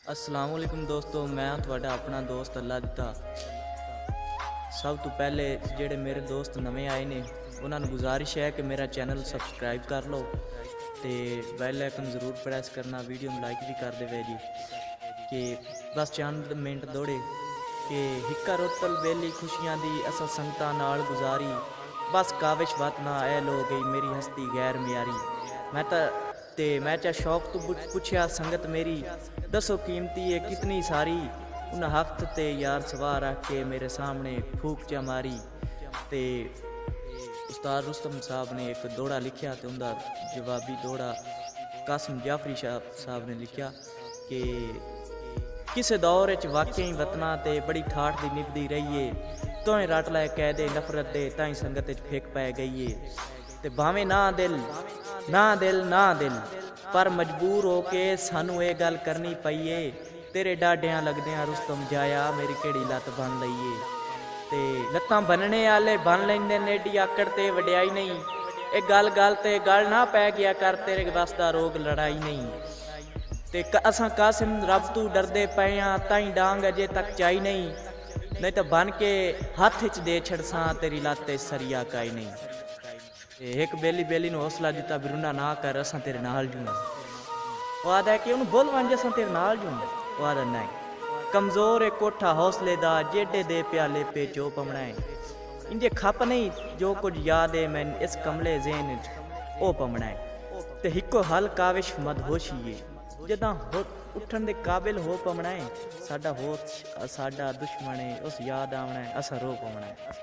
अस्सलाम वालेकुम दोस्तों, मैं तुहाडा अपना दोस्त अल्लाह दिता। सब तो पहले जेडे मेरे दोस्त नवे आए ने उन्होंने गुजारिश है कि मेरा चैनल सबसक्राइब कर लो तो बेल आइकन ज़रूर प्रेस करना, वीडियो में लाइक भी कर दे जी कि बस चंद मिनट दौड़े कि हिक्का रोतल बेली खुशियां दी असा संगतां नाल गुजारी, बस काविश बात ना ए लो गई मेरी हस्ती गैर म्यारी। मैं चा शौक तो पुछया संगत मेरी, दसो कीमती है कितनी सारी। उन हफ्त ते यार सवार रख के मेरे सामने फूक चा मारी। ते उस्ताद रुस्तम साहब ने एक दौड़ा लिखा तो उनका जवाबी दौड़ा कासिम जाफरी साहब ने लिखा कि किसे दौर च वाकई वतना ते बड़ी ठाठ दी निभदी रही है, तोएं रट लै कैदे नफरत दे ताई संगत च फेक पै गई है। ते भावें ना दिल पर मजबूर हो के सानू ये गल करनी पई है, तेरे डाडियां लगदियां रुस्तम जाया मेरी केड़ी लत बन लईए। ते लत्तां बनने आले बन लैंदे ने एडी आकड़ ते वड्याई नहीं, ए गल गल ते गल ना पै गया कर तेरे बस दा रोग लड़ाई नहीं। ते असां कासिम रब तू डरदे पे आ ताई डांग अजे तक चाई नहीं तो बन के हथ च दे छड़सां तेरी लत सरिया काई नहीं। एक बेली ने हौसला दिता बिरुना ना कर असां तेरे नाल जूं। वो आदा कि उन्हें बोल वंज असां तेरे नाल जूं। वो आदा नहीं, कमजोर है कोठा हौसले दा जेडे दे प्याले पे चो पमना है। इंजे खप नहीं जो कुछ याद है मैं इस कमले ज़हन ओ पमना है। ते हिको हल काविश मदहोशी है जदा उठन दे काबिल हो पमना है। साडा होश साडा दुश्मन है उस याद आवना है असा रो पमना है।